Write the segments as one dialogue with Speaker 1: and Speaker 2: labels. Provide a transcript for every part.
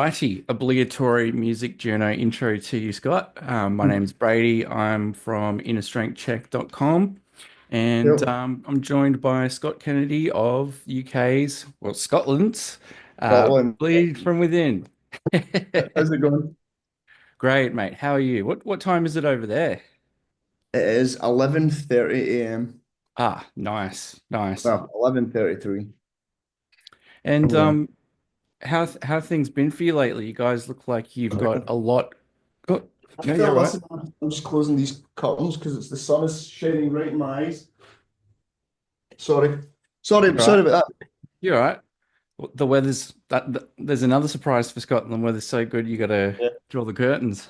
Speaker 1: Righty, obligatory music journo intro to you, Scott. My name's Brady. I'm from innerstrengthcheck.com and
Speaker 2: Yep.
Speaker 1: I'm joined by Scott Kennedy of UK's, well, Scotland's
Speaker 2: Scotland.
Speaker 1: Bleed From Within.
Speaker 2: How's it going?
Speaker 1: Great, mate. How are you? What time is it over there?
Speaker 2: It is 11:30 a.m.
Speaker 1: Ah, nice, nice.
Speaker 2: Well, 11:33.
Speaker 1: And
Speaker 2: Yeah.
Speaker 1: how have things been for you lately? You guys look like you've got a lot. Oh, no,
Speaker 2: Yeah,
Speaker 1: you're right.
Speaker 2: listen, I'm just closing these curtains because it's the sun is shining right in my eyes. Sorry. Sorry,
Speaker 1: You're right.
Speaker 2: sorry about that.
Speaker 1: You're right. The weather's there's another surprise for Scotland. The weather's so good you gotta
Speaker 2: Yeah.
Speaker 1: draw the curtains.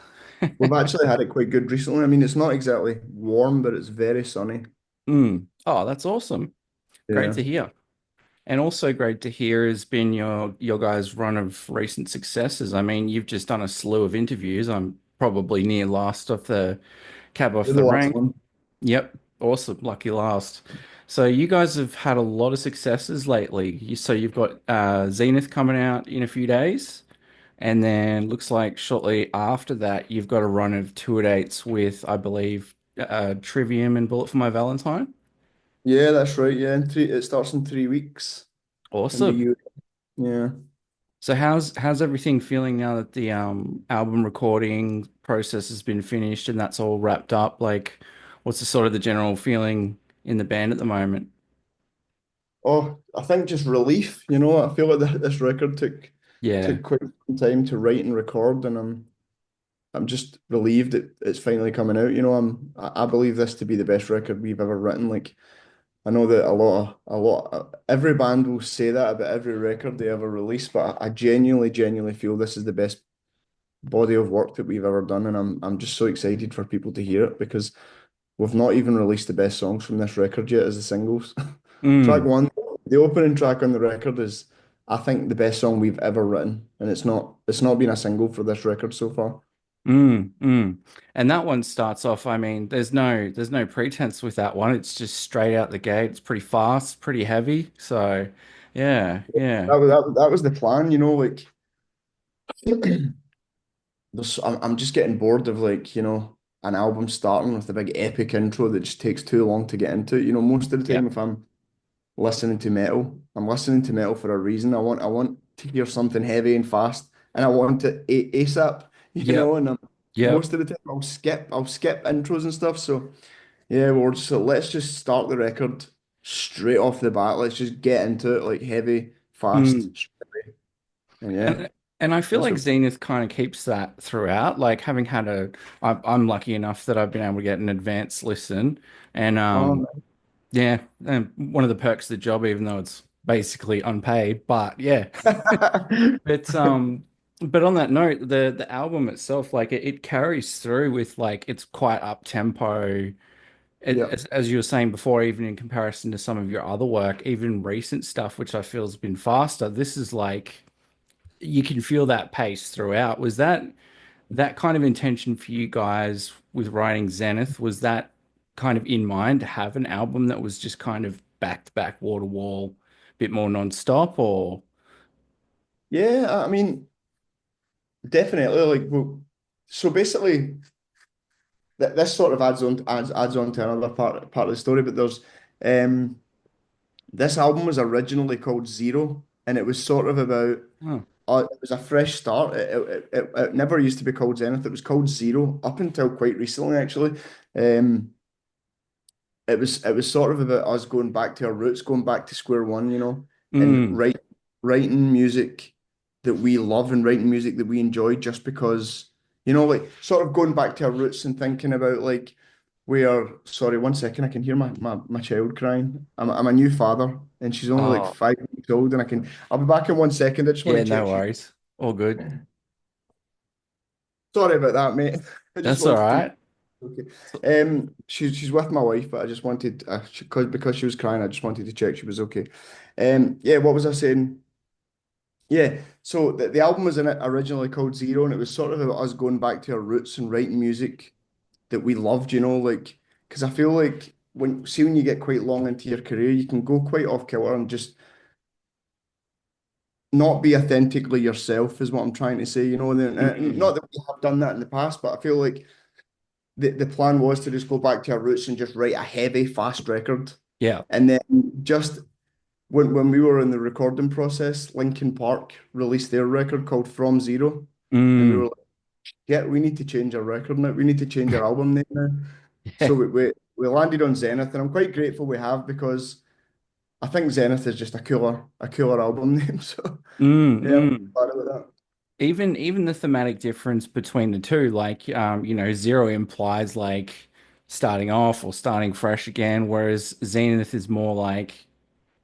Speaker 2: We've actually had it quite good recently. I mean, it's not exactly warm, but it's very sunny.
Speaker 1: Oh, that's awesome. Great
Speaker 2: Yeah.
Speaker 1: to hear. And also great to hear has been your guys' run of recent successes. I mean, you've just done a slew of interviews. I'm probably near last of the cab off
Speaker 2: You're
Speaker 1: the
Speaker 2: the last
Speaker 1: rank.
Speaker 2: one.
Speaker 1: Yep, awesome. Lucky last. So you guys have had a lot of successes lately. So you've got Zenith coming out in a few days. And then looks like shortly after that, you've got a run of tour dates with, I believe, Trivium and Bullet for My Valentine.
Speaker 2: Yeah, that's right. Yeah, it starts in 3 weeks in the
Speaker 1: Awesome.
Speaker 2: U. Yeah.
Speaker 1: So how's everything feeling now that the album recording process has been finished and that's all wrapped up? Like, what's the sort of the general feeling in the band at the moment?
Speaker 2: Oh, I think just relief, you know. I feel like this record
Speaker 1: Yeah.
Speaker 2: took quite some time to write and record, and I'm just relieved that it's finally coming out. You know, I believe this to be the best record we've ever written. Like I know that every band will say that about every record they ever release, but I genuinely feel this is the best body of work that we've ever done, and I'm just so excited for people to hear it because we've not even released the best songs from this record yet as the singles. Track
Speaker 1: Mm,
Speaker 2: one, the opening track on the record is, I think, the best song we've ever written, and it's not been a single for this record so far.
Speaker 1: mm. And that one starts off, I mean, there's no pretense with that one. It's just straight out the gate. It's pretty fast, pretty heavy. So, yeah, yeah.
Speaker 2: That was the plan, you know, like I'm just getting bored of, like, you know, an album starting with a big epic intro that just takes too long to get into. You know, most of the time
Speaker 1: Yep.
Speaker 2: if I'm listening to metal, I'm listening to metal for a reason. I want to hear something heavy and fast, and I want it ASAP, you
Speaker 1: Yep.
Speaker 2: know, and
Speaker 1: Yep.
Speaker 2: most of the time I'll skip intros and stuff. So yeah, we're just so let's just start the record straight off the bat. Let's just get into it like heavy, fast,
Speaker 1: Mm.
Speaker 2: and yeah,
Speaker 1: And I feel
Speaker 2: that's
Speaker 1: like
Speaker 2: what.
Speaker 1: Zenith kind of keeps that throughout. Like having had I'm lucky enough that I've been able to get an advanced listen, and
Speaker 2: Um,
Speaker 1: yeah, and one of the perks of the job, even though it's basically unpaid, but yeah. But but on that note, the album itself, like it carries through with like it's quite up tempo.
Speaker 2: yeah.
Speaker 1: As you were saying before, even in comparison to some of your other work, even recent stuff, which I feel has been faster. This is like you can feel that pace throughout. Was that kind of intention for you guys with writing Zenith? Was that kind of in mind to have an album that was just kind of back to back, wall to wall, bit more non-stop, or
Speaker 2: Yeah, I mean, definitely. Like, well, so basically, this sort of adds on to another part of the story. But there's, um, this album was originally called Zero, and it was sort of about,
Speaker 1: oh,
Speaker 2: it was a fresh start. It never used to be called Zenith. It was called Zero up until quite recently, actually. Um, it was sort of about us going back to our roots, going back to square one, you know, and
Speaker 1: mm,
Speaker 2: writing music that we love and writing music that we enjoy just because, you know, like sort of going back to our roots and thinking about like we are, sorry, one second, I can hear my child crying. I'm a new father and she's only like
Speaker 1: oh,
Speaker 2: 5 weeks old and I'll be back in one second. I just want
Speaker 1: yeah,
Speaker 2: to check
Speaker 1: no
Speaker 2: she's,
Speaker 1: worries, all good.
Speaker 2: sorry about that, mate. I just
Speaker 1: That's all
Speaker 2: wanted to
Speaker 1: right.
Speaker 2: Okay. She's with my wife, but I just wanted because she was crying, I just wanted to check she was okay. Yeah, what was I saying? Yeah, so the album was originally called Zero, and it was sort of about us going back to our roots and writing music that we loved, you know, like because I feel like when you get quite long into your career, you can go quite off kilter and just not be authentically yourself is what I'm trying to say, you know. And
Speaker 1: Mm.
Speaker 2: not that we have done that in the past, but I feel like the plan was to just go back to our roots and just write a heavy, fast record.
Speaker 1: Yeah.
Speaker 2: And then just when we were in the recording process, Linkin Park released their record called From Zero. And we were
Speaker 1: Mm.
Speaker 2: like, yeah, we need to change our record now. We need to change our album name now. So
Speaker 1: Yeah.
Speaker 2: we landed on Zenith, and I'm quite grateful we have because I think Zenith is just a cooler album name. So
Speaker 1: Mm.
Speaker 2: yeah, I'm
Speaker 1: Mm.
Speaker 2: glad about that.
Speaker 1: Even the thematic difference between the two, like zero implies like starting off or starting fresh again, whereas Zenith is more like,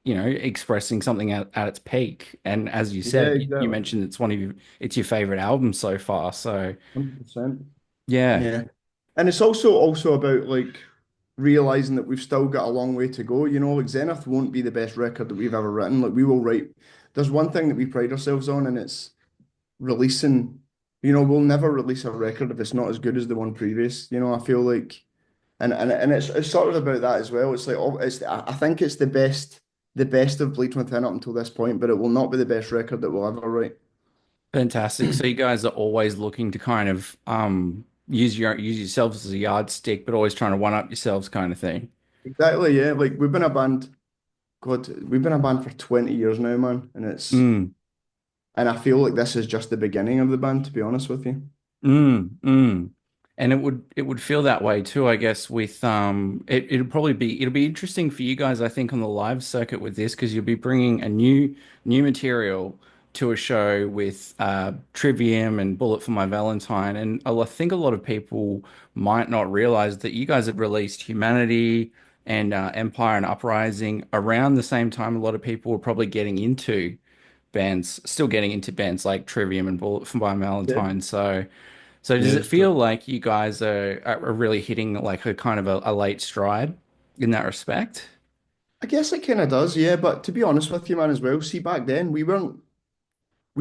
Speaker 1: expressing something at its peak. And as you
Speaker 2: Yeah,
Speaker 1: said, you
Speaker 2: exactly.
Speaker 1: mentioned it's your favorite album so far. So
Speaker 2: 100%.
Speaker 1: yeah,
Speaker 2: Yeah. And it's also about like realizing that we've still got a long way to go. You know, like Zenith won't be the best record that we've ever written. Like we will write. There's one thing that we pride ourselves on, and it's releasing. You know, we'll never release a record if it's not as good as the one previous. You know, I feel like, and it's sort of about that as well. It's like I think it's the best of Bleach Within up until this point, but it will not be the best record that we'll ever write.
Speaker 1: fantastic. So you guys are always looking to kind of use yourselves as a yardstick, but always trying to one up yourselves kind of thing.
Speaker 2: Exactly, yeah. Like we've been a band. God, we've been a band for 20 years now, man,
Speaker 1: Mm.
Speaker 2: and I feel like this is just the beginning of the band, to be honest with you.
Speaker 1: Mm. And it would feel that way too, I guess, with it'll be interesting for you guys, I think, on the live circuit with this because you'll be bringing a new material to a show with Trivium and Bullet for My Valentine, and I think a lot of people might not realize that you guys had released Humanity and Empire and Uprising around the same time. A lot of people were probably still getting into bands like Trivium and Bullet for My
Speaker 2: Yeah,
Speaker 1: Valentine. So does
Speaker 2: yeah,
Speaker 1: it feel like you guys are really hitting like a kind of a late stride in that respect?
Speaker 2: I guess it kind of does, yeah. But to be honest with you, man, as well, see, back then we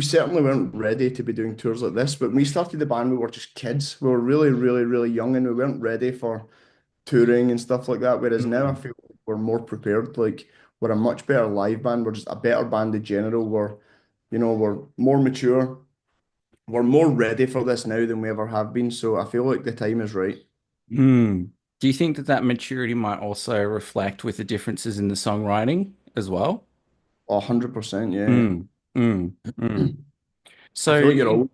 Speaker 2: certainly weren't ready to be doing tours like this. But when we started the band, we were just kids. We were really, really, really young, and we weren't ready for touring and stuff like that. Whereas now I
Speaker 1: Mm.
Speaker 2: feel like we're more prepared. Like we're a much better live band. We're just a better band in general. We're more mature. We're more ready for this now than we ever have been. So I feel like the time is right.
Speaker 1: Mm. Do you think that that maturity might also reflect with the differences in the songwriting as well?
Speaker 2: 100%, yeah.
Speaker 1: Mm. Mm. Mm.
Speaker 2: I
Speaker 1: So
Speaker 2: feel like you're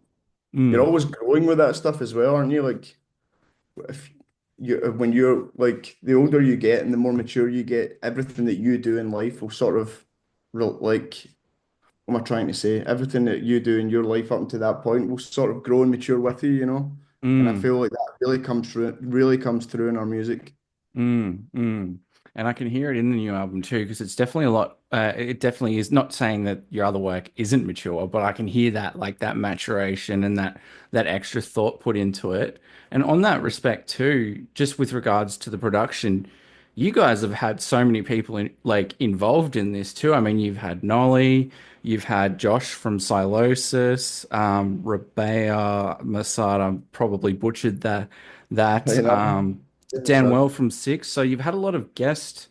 Speaker 1: mm.
Speaker 2: always growing with that stuff as well, aren't you? Like if when you're like the older you get and the more mature you get, everything that you do in life will sort of like what am I trying to say? Everything that you do in your life up to that point will sort of grow and mature with you, you know? And I
Speaker 1: Mm.
Speaker 2: feel like that really comes through in our music.
Speaker 1: Mm. And I can hear it in the new album too, because it's definitely a lot. It definitely is not saying that your other work isn't mature, but I can hear that like that maturation and that extra thought put into it. And on that respect too, just with regards to the production, you guys have had so many people involved in this too. I mean, you've had Nolly, you've had Josh from Silosis, Rabea Masada probably butchered that.
Speaker 2: You know? It's
Speaker 1: Dan
Speaker 2: sad.
Speaker 1: Well from Six. So you've had a lot of guest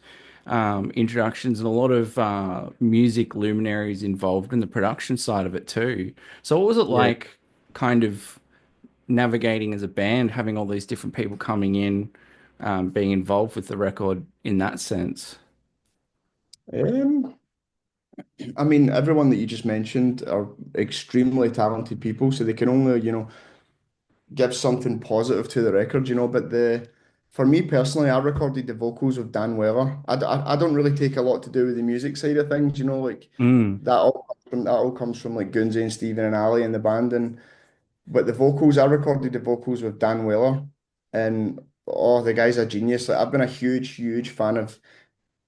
Speaker 1: introductions and a lot of music luminaries involved in the production side of it too. So what was it
Speaker 2: Yeah.
Speaker 1: like, kind of navigating as a band, having all these different people coming in, being involved with the record in that sense?
Speaker 2: Um, I mean, everyone that you just mentioned are extremely talented people, so they can only, give something positive to the record, But for me personally, I recorded the vocals of Dan Weller. I don't really take a lot to do with the music side of things, like
Speaker 1: Mm,
Speaker 2: that all comes from like Gunzi and Stephen and Ali in the band, and but the vocals, I recorded the vocals with Dan Weller, and oh, the guy's a genius. Like I've been a huge fan of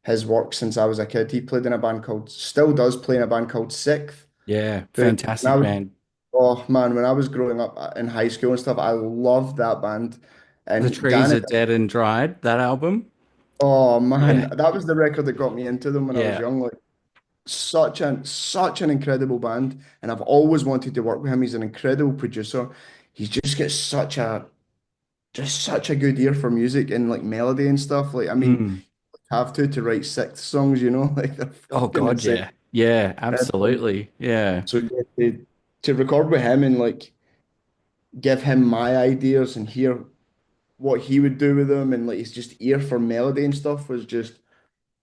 Speaker 2: his work since I was a kid. He played in a band still does play in a band called Sixth.
Speaker 1: yeah,
Speaker 2: Who, when I
Speaker 1: fantastic
Speaker 2: was
Speaker 1: band.
Speaker 2: Oh man, when I was growing up in high school and stuff, I loved that band.
Speaker 1: The
Speaker 2: And
Speaker 1: Trees
Speaker 2: Dan,
Speaker 1: Are Dead and Dried, that album.
Speaker 2: oh man,
Speaker 1: Yeah,
Speaker 2: that was the record that got me into them when I was
Speaker 1: yeah.
Speaker 2: young. Like such an incredible band, and I've always wanted to work with him. He's an incredible producer. He's just got such a good ear for music and like melody and stuff. Like I mean,
Speaker 1: Mm.
Speaker 2: have to write six songs, like they're
Speaker 1: Oh
Speaker 2: fucking
Speaker 1: God,
Speaker 2: insane.
Speaker 1: yeah. Yeah,
Speaker 2: And
Speaker 1: absolutely. Yeah.
Speaker 2: so yeah, to record with him and like give him my ideas and hear what he would do with them and like his just ear for melody and stuff was just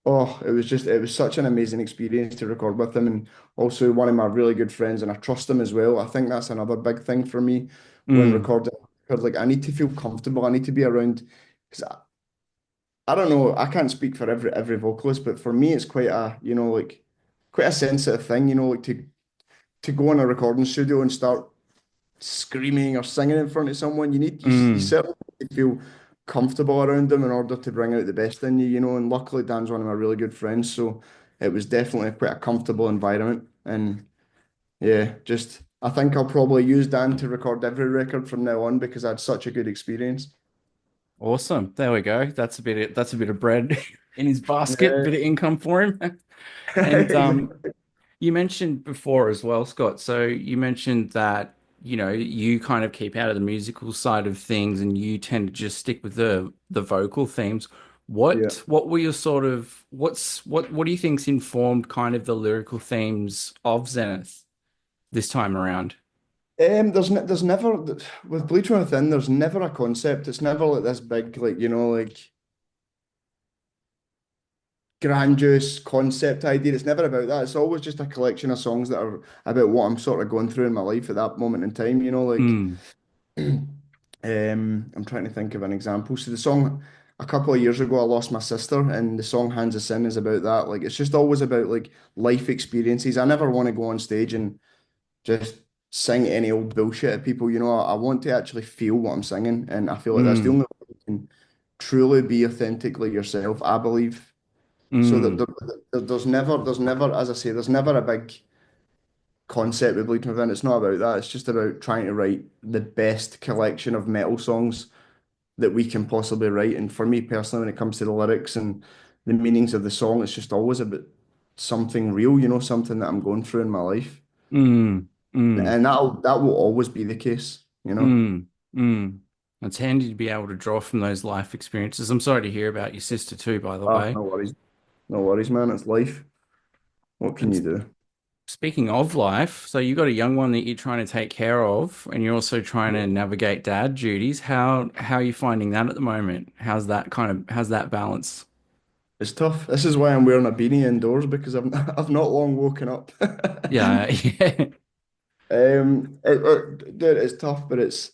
Speaker 2: oh, it was such an amazing experience to record with him and also one of my really good friends and I trust him as well. I think that's another big thing for me when
Speaker 1: Mm,
Speaker 2: recording. Because like I need to feel comfortable. I need to be around because I don't know, I can't speak for every vocalist, but for me it's quite a, you know, like quite a sensitive thing, you know, like to go in a recording studio and start screaming or singing in front of someone, you
Speaker 1: mm.
Speaker 2: certainly need to feel comfortable around them in order to bring out the best in you, you know. And luckily, Dan's one of my really good friends, so it was definitely quite a comfortable environment. And yeah, just I think I'll probably use Dan to record every record from now on because I had such a good experience.
Speaker 1: Awesome. There we go. That's a bit of bread in his basket,
Speaker 2: Yeah,
Speaker 1: bit of income for him. And
Speaker 2: exactly.
Speaker 1: you mentioned before as well, Scott. So you mentioned that, you kind of keep out of the musical side of things and you tend to just stick with the vocal themes.
Speaker 2: Yeah.
Speaker 1: What were your sort of what do you think's informed kind of the lyrical themes of Zenith this time around?
Speaker 2: There's never with Bleach from Within. There's never a concept. It's never like this big, like you know, like grandiose concept idea. It's never about that. It's always just a collection of songs that are about what I'm sort of going through in my life at that moment in time. You know, like
Speaker 1: Mm,
Speaker 2: I'm trying to think of an example. So the song a couple of years ago, I lost my sister, and the song "Hands of Sin" is about that. Like it's just always about like life experiences. I never want to go on stage and just sing any old bullshit at people. You know, I want to actually feel what I'm singing, and I feel like that's the
Speaker 1: mm,
Speaker 2: only way you can truly be authentically yourself. I believe. So that
Speaker 1: mm,
Speaker 2: there's never, as I say, there's never a big concept with Bleeding Within. It's not about that. It's just about trying to write the best collection of metal songs that we can possibly write. And for me personally, when it comes to the lyrics and the meanings of the song, it's just always about something real, you know, something that I'm going through in my life.
Speaker 1: mm, mm,
Speaker 2: And that will always be the case, you know.
Speaker 1: mm, mm. It's handy to be able to draw from those life experiences. I'm sorry to hear about your sister too, by the
Speaker 2: Ah,
Speaker 1: way.
Speaker 2: no worries. No worries, man. It's life. What can
Speaker 1: And
Speaker 2: you do?
Speaker 1: speaking of life, so you got a young one that you're trying to take care of, and you're also trying to navigate dad duties. How are you finding that at the moment? How's that balance?
Speaker 2: It's tough. This is why I'm wearing a beanie indoors because I've not long woken up.
Speaker 1: Yeah, yeah.
Speaker 2: Dude, it's tough, but it's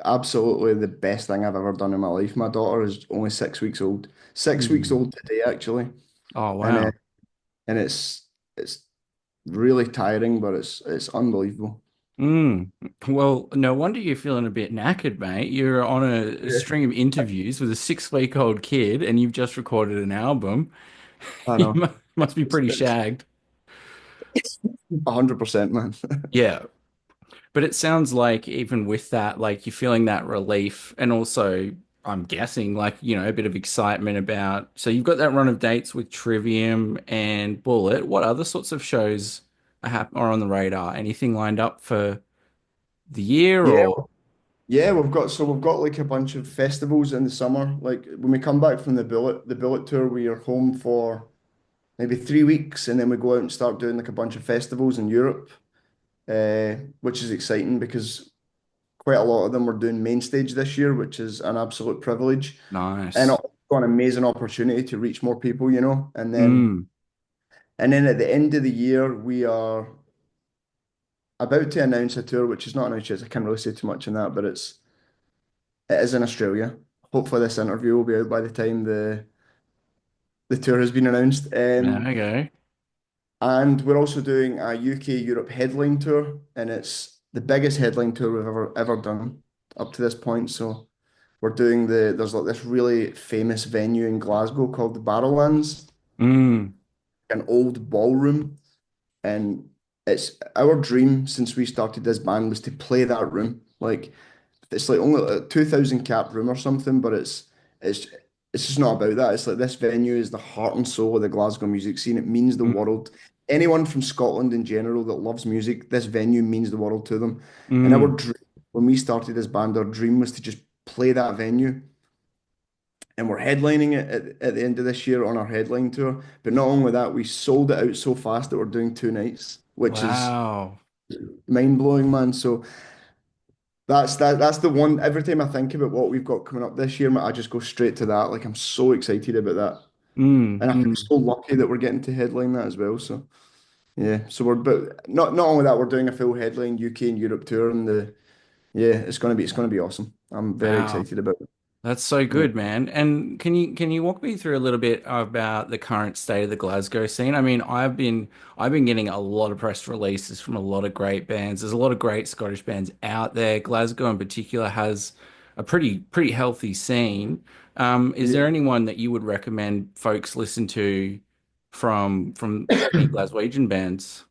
Speaker 2: absolutely the best thing I've ever done in my life. My daughter is only 6 weeks old. 6 weeks
Speaker 1: Mm.
Speaker 2: old today, actually,
Speaker 1: Oh
Speaker 2: and
Speaker 1: wow.
Speaker 2: and it's really tiring, but it's unbelievable.
Speaker 1: Mm. Well, no wonder you're feeling a bit knackered, mate. You're on a
Speaker 2: Yeah.
Speaker 1: string of interviews with a 6 week old kid, and you've just recorded an album.
Speaker 2: I
Speaker 1: You
Speaker 2: know.
Speaker 1: must be pretty
Speaker 2: It's
Speaker 1: shagged.
Speaker 2: 100%, man.
Speaker 1: Yeah. But it sounds like even with that, like you're feeling that relief and also I'm guessing like, a bit of excitement about. So you've got that run of dates with Trivium and Bullet. What other sorts of shows are on the radar? Anything lined up for the year
Speaker 2: Yeah,
Speaker 1: or?
Speaker 2: yeah, we've got like a bunch of festivals in the summer. Like when we come back from the Bullet tour, we are home for maybe 3 weeks, and then we go out and start doing like a bunch of festivals in Europe, which is exciting because quite a lot of them are doing main stage this year, which is an absolute privilege and
Speaker 1: Nice.
Speaker 2: also an amazing opportunity to reach more people, you know.
Speaker 1: Mm,
Speaker 2: And then at the end of the year, we are about to announce a tour, which is not announced yet. I can't really say too much on that, but it is in Australia. Hopefully, this interview will be out by the time the tour has been announced.
Speaker 1: there you go.
Speaker 2: And we're also doing a UK Europe headline tour, and it's the biggest headline tour we've ever done up to this point. So we're doing there's like this really famous venue in Glasgow called the Barrowlands,
Speaker 1: Mm,
Speaker 2: an old ballroom, and it's our dream since we started this band was to play that room. Like it's like only a 2,000 cap room or something, but it's it's just not about that. It's like this venue is the heart and soul of the Glasgow music scene. It means the
Speaker 1: mm,
Speaker 2: world. Anyone from Scotland in general that loves music, this venue means the world to them. And our
Speaker 1: mm,
Speaker 2: dream, when we started this band, our dream was to just play that venue and we're headlining it at the end of this year on our headline tour. But not only that, we sold it out so fast that we're doing 2 nights, which is
Speaker 1: Wow.
Speaker 2: mind blowing, man. So that's the one. Every time I think about what we've got coming up this year, I just go straight to that. Like I'm so excited about that,
Speaker 1: Mm,
Speaker 2: and I feel
Speaker 1: mm.
Speaker 2: so lucky that we're getting to headline that as well. So yeah, so but not only that, we're doing a full headline UK and Europe tour, and the yeah, it's gonna be awesome. I'm very
Speaker 1: Wow.
Speaker 2: excited about it.
Speaker 1: That's so
Speaker 2: Yeah.
Speaker 1: good, man. And can you walk me through a little bit about the current state of the Glasgow scene? I mean, I've been getting a lot of press releases from a lot of great bands. There's a lot of great Scottish bands out there. Glasgow in particular has a pretty healthy scene. Is there
Speaker 2: Yeah.
Speaker 1: anyone that you would recommend folks listen to from any Glaswegian bands?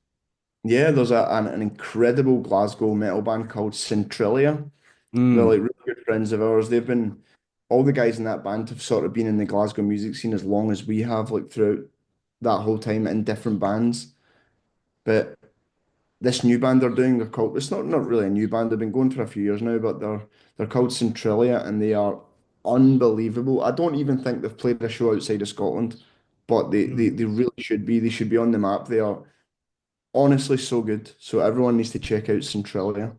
Speaker 2: Yeah, there's an incredible Glasgow metal band called Centralia. They're
Speaker 1: Mm,
Speaker 2: like really good friends of ours. All the guys in that band have sort of been in the Glasgow music scene as long as we have, like throughout that whole time in different bands. But this new band they're called, it's not really a new band, they've been going for a few years now, but they're called Centralia and they are unbelievable. I don't even think they've played a show outside of Scotland, but they really should be. They should be on the map. They are honestly so good. So everyone needs to check out Centralia.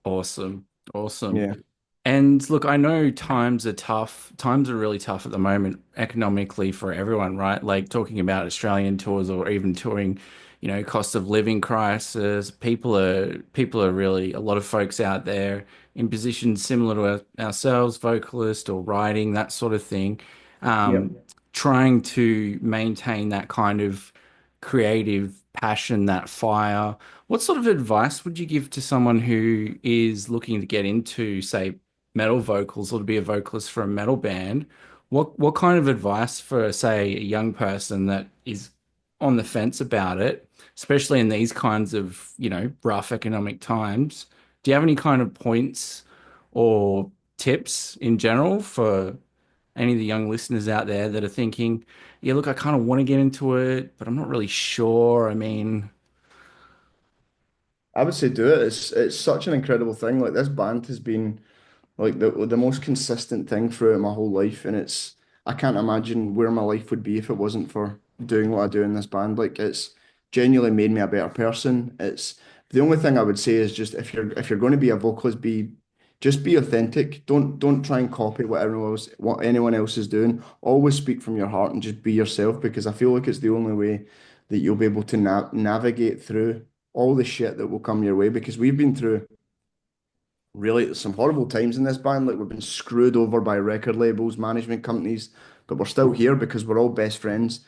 Speaker 1: awesome. Awesome.
Speaker 2: Yeah.
Speaker 1: And look, I know times are tough. Times are really tough at the moment economically for everyone, right? Like talking about Australian tours or even touring, cost of living crisis. People are really a lot of folks out there in positions similar to ourselves, vocalist or writing, that sort of thing,
Speaker 2: Yeah.
Speaker 1: um, trying to maintain that kind of creative passion, that fire. What sort of advice would you give to someone who is looking to get into, say, metal vocals or to be a vocalist for a metal band? What kind of advice for, say, a young person that is on the fence about it, especially in these kinds of, rough economic times? Do you have any kind of points or tips in general for any of the young listeners out there that are thinking, yeah, look, I kind of want to get into it, but I'm not really sure. I mean,
Speaker 2: I would say do it. It's such an incredible thing. Like this band has been like the most consistent thing throughout my whole life, and I can't imagine where my life would be if it wasn't for doing what I do in this band. Like it's genuinely made me a better person. It's the only thing I would say is just if you're going to be a vocalist, just be authentic. Don't try and copy what anyone else is doing. Always speak from your heart and just be yourself because I feel like it's the only way that you'll be able to navigate through all the shit that will come your way because we've been through really some horrible times in this band. Like we've been screwed over by record labels, management companies, but we're still here because we're all best friends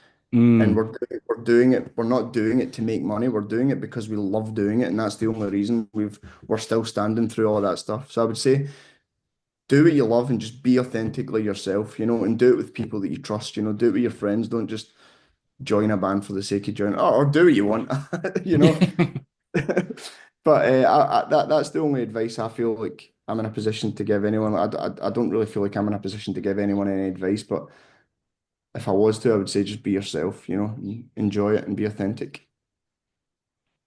Speaker 2: and
Speaker 1: mm,
Speaker 2: we're doing it. We're not doing it to make money. We're doing it because we love doing it, and that's the only reason we're still standing through all that stuff. So I would say do what you love and just be authentically yourself, and do it with people that you trust. Do it with your friends. Don't just join a band for the sake of joining, or do what you want, you know. But that's the only advice I feel like I'm in a position to give anyone. I don't really feel like I'm in a position to give anyone any advice, but if I was to, I would say just be yourself, enjoy it and be authentic.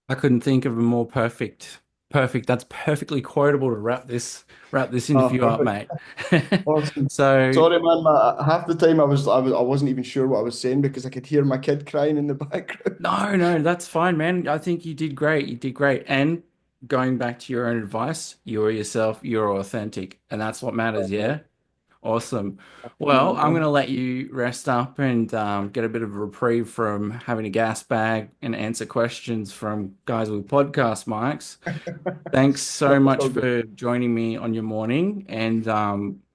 Speaker 1: I couldn't think of a more perfect. That's perfectly quotable to wrap this
Speaker 2: Oh,
Speaker 1: interview up,
Speaker 2: perfect.
Speaker 1: mate.
Speaker 2: Awesome.
Speaker 1: So
Speaker 2: Sorry, man. Half the time I wasn't even sure what I was saying because I could hear my kid crying in the background.
Speaker 1: no, no, that's fine, man. I think you did great. You did great. And going back to your own advice, you're yourself, you're authentic, and that's what matters, yeah? Awesome. Well, I'm going to let you rest up and get a bit of a reprieve from having a gas bag and answer questions from guys with podcast mics. Thanks
Speaker 2: No,
Speaker 1: so
Speaker 2: it's
Speaker 1: much
Speaker 2: all good.
Speaker 1: for joining me on your morning. And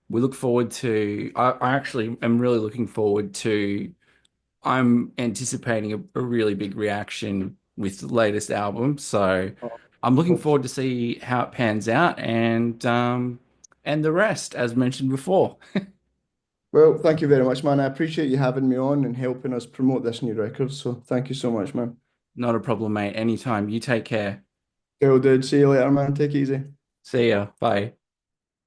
Speaker 1: we look forward to, I actually am really looking forward to, I'm anticipating a really big reaction with the latest album. So
Speaker 2: Oh,
Speaker 1: I'm looking
Speaker 2: hope so.
Speaker 1: forward to see how it pans out and the rest, as mentioned before.
Speaker 2: Well, thank you very much, man. I appreciate you having me on and helping us promote this new record. So thank you so much, man.
Speaker 1: Not a problem, mate. Anytime. You take care.
Speaker 2: Cool, dude. See you later, man. Take it easy.
Speaker 1: See ya. Bye.